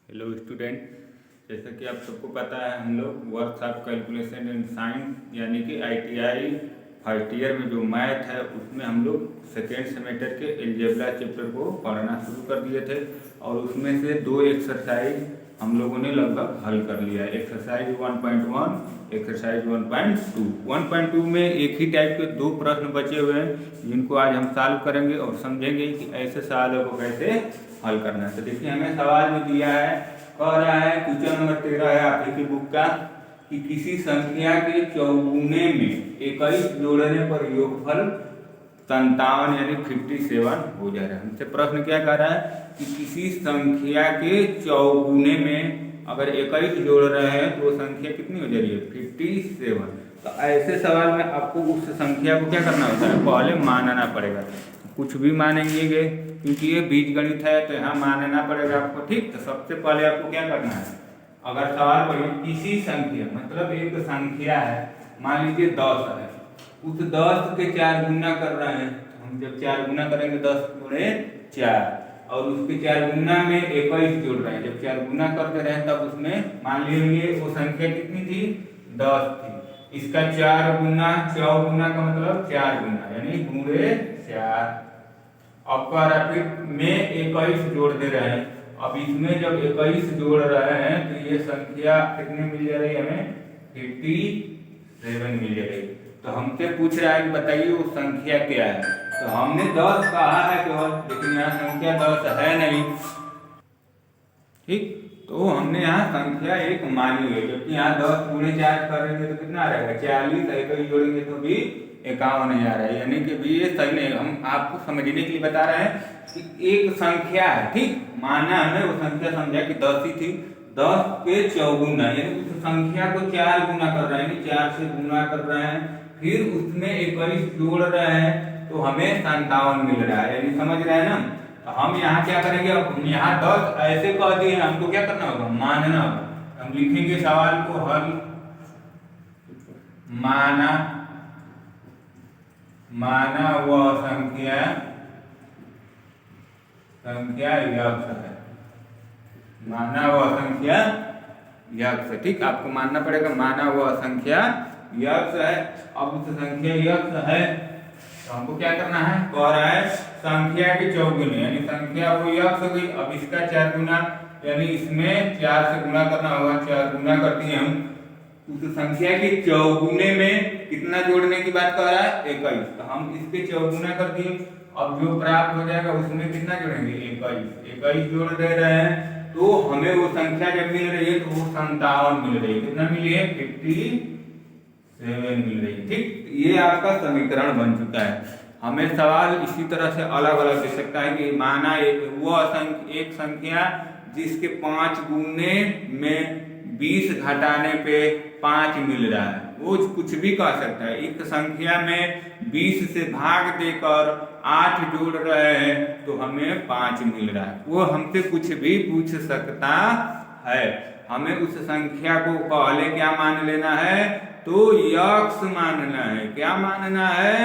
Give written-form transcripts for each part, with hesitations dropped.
Hello student, जैसा कि आप सबको पता है हम लोग works of calculation in science यानी कि आईटीआई फर्स्ट ईयर में जो मैथ है उसमें हम लोग सेकेंड सेमेस्टर के एलजेब्रा चैप्टर को पढ़ना शुरू कर दिए थे और उसमें से दो एक्सरसाइज हम लोगों ने लगभग हल कर लिया है। Exercise 1.1, exercise 1.2। 1.2 में एक ही टाइप के दो प्रश्न बचे हुए हैं जिनको आज हम सॉल्व करेंगे और समझेंगे कि ऐसे सवालों को कैसे हल करना है। तो देखिए हमें सवाल में दिया है, कह रहा है क्वेश्चन नंबर 13 है आप की बुक का कि किसी संख्या के चौगुने में 21 जोड़ने पर योगफल 57 यानी 57 हो जा रहा है। हमसे प्रश्न क्या कह रहा है कि किसी संख्या के चौगुने में अगर 21 जोड़ रहे हैं तो वो संख्या कितनी हो जा रही है 57। तो ऐसे सवाल में आपको उस संख्या को क्या करना होता है, पहले मानना पड़ेगा। कुछ भी मानेंगे क्योंकि ये बीजगणित है तो यहाँ मानना पड़ेगा आपको, ठीक। तो सबसे पहले आपको क्या करना है, अगर सवाल पढ़िए किसी संख्या मतलब एक संख्या है, मान लीजिए 10 है, उस 10 के 4 गुना कर रहे हैं। हम जब 4 गुना करेंगे 10 गुणे 4 और उसके 4 गुना में 21 जोड़ रहे हैं, जब 4 गुना करते रहे तब उसमें मान लीजिए वो संख्या कितनी थी 10 थी। इसका 4 गुना 4 गुना का मतलब 4 गुना यानी गुणे 4। अब फिर में 21 जोड़ दे रहे हैं। अब इसमें जब 21 जोड़ रहे हैं तो ये संख्या कितनी मिल जा रही है हमें 57 मिल जा रही। तो हमसे पूछ रहा है कि बताइए वो संख्या क्या है। तो हमने 10 कहा है केवल, लेकिन यहाँ संख्या 10 है नहीं, ठीक। तो हमने यहाँ संख्या एक मानी हुई, क्योंकि यहाँ 10 गुणे 4 करेंगे तो कितना आ रहेगा 40, 21 जोड़ेंगे तो भी 51 है, यानी कि भी ये सही नहीं। हम आपको समझने के लिए बता रहे हैं कि एक संख्या है, ठीक। माना हमने वो संख्या समझा कि 10 ही थी, 10 के चौगुना यानी उस संख्या को 4 गुना कर रहे हैं, 4 से गुना कर रहे हैं, फिर उसमें 21 जोड़ रहे हैं तो हमें 57 मिल रहा है, यानी समझ रहे हैं ना। तो हम यहाँ क्या करेंगे, अब यहाँ 10 ऐसे कह दिए, हमको क्या करना होगा, मानना होगा। हम लिखेंगे सवाल को हल माना वह संख्या यक्ष है, माना वह संख्या यक्ष है, ठीक। आपको मानना पड़ेगा माना वह संख्या यक्ष है। अब उस संख्या यक्ष है तो हमको क्या करना है, कह रहा है संख्या के चौगुने यानी संख्या वो यक्ष हो गई। अब इसका 4 गुना यानी इसमें 4 से गुना करना होगा, 4 गुना कर दिए हम। उस संख्या के चौगुने में कितना जोड़ने की बात कर रहा है 21, तो हम इसके चौगुना कर दिए। अब जो प्राप्त हो जाएगा उसमें कितना जोड़ेंगे 21 जोड़ दे रहे हैं तो हमें वो संख्या जब मिल रही है तो वो 57 मिल रही है। कितना मिली है 57 मिल रही है, ठीक। ये आपका समीकरण बन चुका है। हमें सवाल इसी तरह से अलग अलग दे सकता है कि माना एक संख्या जिसके 5 गुने में 20 घटाने पे 5 मिल रहा है, वो कुछ भी कह सकता है। एक संख्या में 20 से भाग देकर 8 जोड़ रहे हैं तो हमें 5 मिल रहा है, वो हमसे कुछ भी पूछ सकता है। हमें उस संख्या को पहले क्या मान लेना है, तो यक्ष मानना है। क्या मानना है,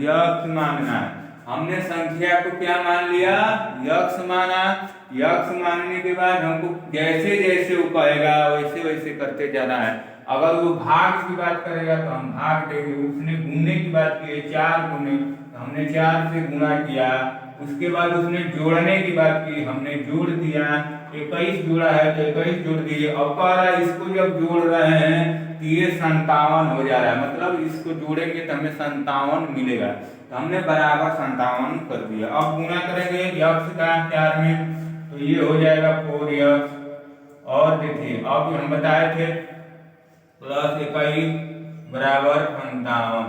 यक्ष मानना है। हमने संख्या को क्या मान लिया, यक्ष माना। यक्ष मानने के बाद हमको जैसे जैसे वो कहेगा वैसे वैसे करते जाना है। अगर वो भाग की बात करेगा तो हम भाग देंगे, उसने गुणने की बात की 4 गुने तो हमने 4 से गुणा किया। उसके बाद उसने जोड़ने की बात की, हमने जोड़ दिया। 21 जोड़ा है तो 21 जोड़ दिए। अब कह रहा है इसको जब जोड़ रहे हैं तो ये 57 हो जा रहा है, मतलब इसको जोड़ेंगे तो हमें 57 मिलेगा। तो हमने बराबर 57 कर दिया। अब गुना करेंगे यक्ष का 4 में तो ये हो जाएगा 4 और देखिए अब हम बताए थे प्लस 21 बराबर 57।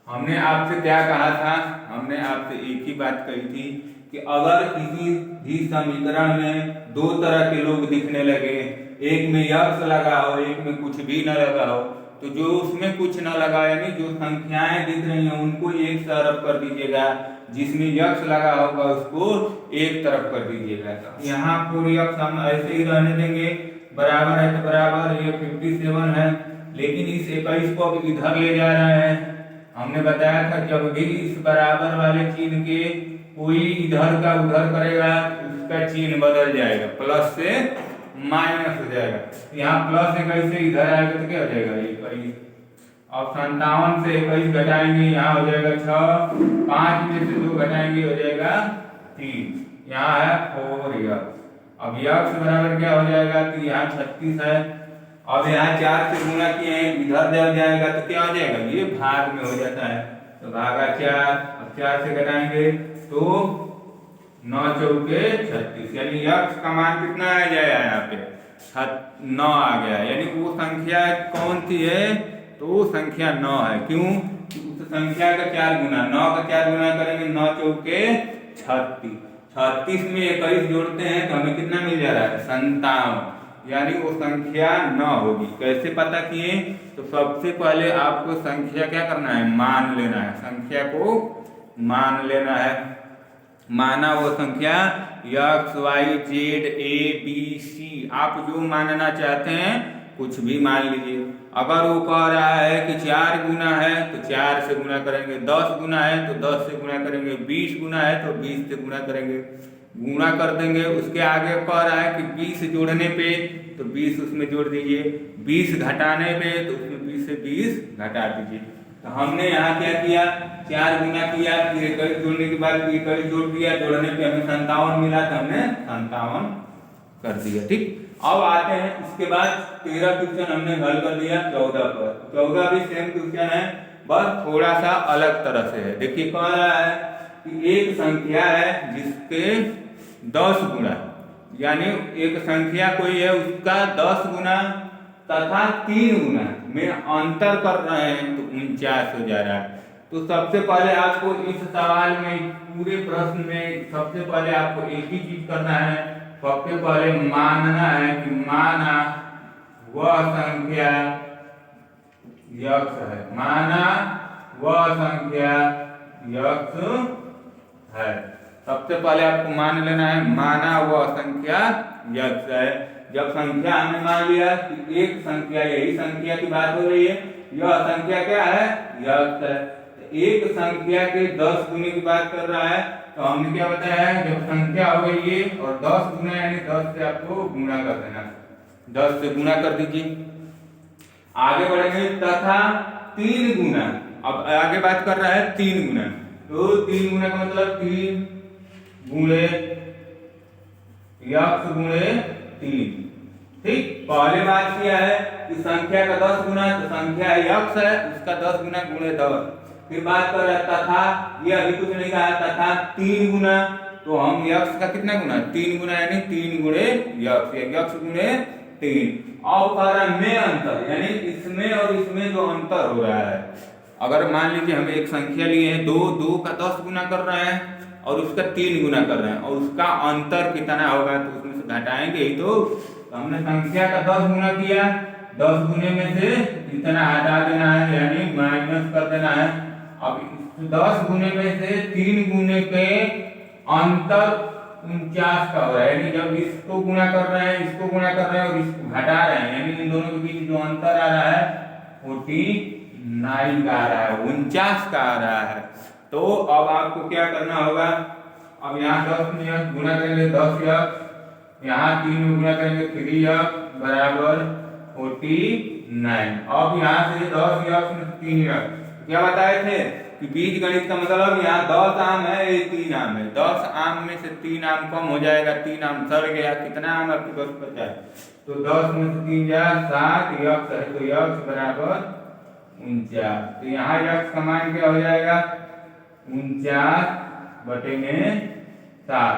हमने आपसे क्या कहा था, हमने आपसे एक ही बात कही थी कि अगर किसी भी समीकरण में दो तरह के लोग दिखने लगे, एक में यक्ष लगा हो एक में कुछ भी न लगा हो, तो जो उसमें कुछ न लगा यानी जो संख्याएं दिख रही हैं उनको एक तरफ कर दीजिएगा, जिसमें यक्ष लगा होगा उसको एक तरफ कर दीजिएगा। तो यहाँ पूरी यक्ष हम ऐसे ही रहने देंगे, बराबर है तो बराबर, ये 57 है। लेकिन इस 21 को इधर ले जा रहे हैं। हमने बताया था जब भी इस बराबर वाले चिन्ह के कोई इधर का उधर करेगा उसका चिन्ह बदल जाएगा, प्लस से माइनस हो जाएगा। यहाँ प्लस 21 से इधर आएगा तो क्या हो जाएगा 21। अब 57 से 21 घटाएंगे, यहाँ हो जाएगा 6, 5 में से 2 घटाएंगे हो जाएगा 3, यहाँ है 4x। अब यक्स बराबर क्या हो जाएगा, तो यहाँ 36 है। अब यहाँ 4 से गुणा किए हैं, इधर जब जाएगा तो क्या हो जाएगा, ये भाग में हो जाता है, तो भागा 4। अब 4 से घटाएंगे तो 9 चौके 36, यानी यक्स का मान कितना आ जाएगा, यहाँ पे 9 आ गया। यानी वो संख्या कौन सी है, तो वो संख्या 9 है। क्यों, उस संख्या का 4 गुना, 9 का 4 गुना करेंगे 9 चौके 36, 36 में 21 जोड़ते हैं तो हमें कितना मिल जा रहा है 57, यानी वो संख्या 9 होगी। कैसे पता किए, तो सबसे पहले आपको संख्या क्या करना है, मान लेना है, संख्या को मान लेना है। माना वो संख्या x y z a b c, आप जो मानना चाहते हैं कुछ भी मान लीजिए। अगर वो कह रहा है कि 4 गुना है तो 4 से गुना करेंगे, 10 गुना है तो 10 से गुना करेंगे, 20 गुना है तो 20 से गुना करेंगे, गुणा कर देंगे। उसके आगे कह रहा है कि 20 जोड़ने पे तो 20 उसमें जोड़ दीजिए, 20 घटाने पे तो उसमें 20 से 20 घटा दीजिए। तो हमने यहाँ क्या किया, 4 गुना किया, फिर 21 जोड़ने के बाद 21 जोड़ दिया, जोड़ने पे हमें 57 मिला तो हमने 57 कर दिया। ठीक, अब आते हैं इसके बाद 13 क्वेश्चन हमने हल कर दिया 14 पर। 14 भी सेम क्वेश्चन है, बस थोड़ा सा अलग तरह से है। देखिए कह रहा है कि एक संख्या है जिसके 10 गुना, यानी एक संख्या कोई है उसका 10 गुना तथा 3 गुना में अंतर कर रहे हैं तो 49 हो जा रहा है। तो सबसे पहले आपको इस सवाल में, पूरे प्रश्न में सबसे पहले आपको एक ही चीज करना है, सबसे पहले मानना है कि माना वह संख्या यक्स है, माना वह संख्या यक्स है। सबसे पहले आपको मान लेना है माना वह संख्या यक्स है। जब संख्या हमने मान लिया कि एक संख्या, यही संख्या की बात हो रही है, यह संख्या क्या है, यक्स है। एक संख्या के 10 गुने की बात कर रहा है, तो हमने क्या बताया है, जब संख्या हो गई ये और 10 गुना यानी 10 से आपको गुणा कर देना, 10 से गुणा कर दीजिए। आगे बढ़ेंगे तथा 3 गुना, अब आगे बात कर रहा है 3 गुना, तो 3 गुना का मतलब 3 गुणे यक्स गुणे 3। ठीक, पहले बात किया है कि संख्या का 10 गुना, तो संख्या यक्स है उसका 10 गुना गुणे 10। फिर बात कर रहा है तथा, ये अभी कुछ नहीं कहा, तथा 3 गुना, तो हम यक्स का कितना गुना, 3 गुना, यानी 3 गुणे यक्स, यक्स गुणे 3। अब कह रहा है में अंतर, यानी इसमें और इसमें जो अंतर हो रहा है, अगर मान लीजिए हम एक संख्या लिए हैं 2 का 10 गुना कर रहे हैं और उसका 3 गुना कर रहे हैं, और उसका अंतर कितना होगा तो उसमें से घटाएंगे ही तो हमने संख्या का 10 गुना किया, 10 गुने में से इतना हटा देना है, यानी माइनस कर देना है। अब 10 गुने में से 3 गुने के अंतर 49 का हो रहा है, यानी जब इसको गुणा कर रहे हैं, इसको गुणा कर रहे हैं और इसको घटा रहे हैं, यानी इन दोनों के बीच जो अंतर आ रहा है 49 का आ रहा है, 49 का आ रहा है। तो अब आपको क्या करना होगा, अब यहाँ 10 में गुणा करेंगे 10 यक्स, यहाँ 3 में गुणा करेंगे 3 यक्स बराबर 49। अब यहाँ से 10 यक्स में 3 यक्स, क्या बताए थे कि बीज गणित का मतलब यहाँ 10 आम है, ये 3 आम है, 10 आम में से 3 आम कम हो जाएगा, 3 आम सड़ गया, कितना आम आपके पास बचा है, तो 10 में से 3 जा 7 यक्स है, तो यक्स बराबर 49। तो यहाँ यक्स का मान क्या हो जाएगा 49/7,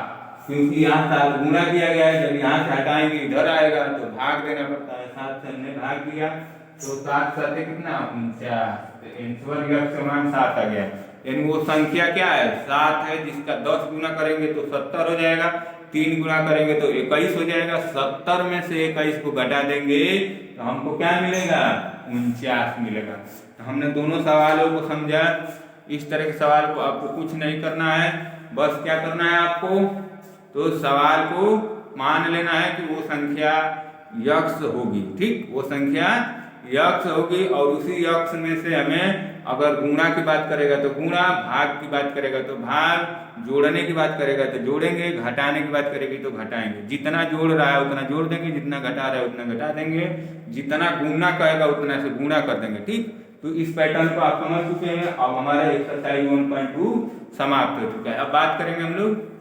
क्योंकि यहाँ 7 गुना किया गया है, जब यहाँ से हटाएंगे इधर आएगा तो भाग देना पड़ता है, 7 से हमने भाग दिया तो 7 7 कितना 49, तो आंसर यक्स का मान 7 आ गया। यानी वो संख्या क्या है 7 है, जिसका 10 गुना करेंगे तो 70 हो जाएगा, 3 गुना करेंगे तो 21 हो जाएगा, 70 में से 21 को घटा देंगे तो हमको क्या मिलेगा 49 मिलेगा। तो हमने दोनों सवालों को समझा। इस तरह के सवाल को आपको कुछ नहीं करना है, बस क्या करना है आपको, तो सवाल को मान लेना है कि वो संख्या यक्स होगी। ठीक, वो संख्या यक्ष होगी और उसी यक्ष में से हमें अगर गुणा की बात करेगा तो गुणा, भाग की बात करेगा तो भाग, जोड़ने की बात करेगा तो जोड़ेंगे, घटाने की बात करेगी तो घटाएंगे। जितना जोड़ रहा है उतना जोड़ देंगे, जितना घटा रहा है उतना घटा देंगे, जितना गुणा कहेगा उतना से गुणा कर देंगे। ठीक, तो इस पैटर्न को आप समझ चुके हैं। अब हमारा एक्सरसाइज 1.2 समाप्त हो चुका है। अब बात करेंगे हम लोग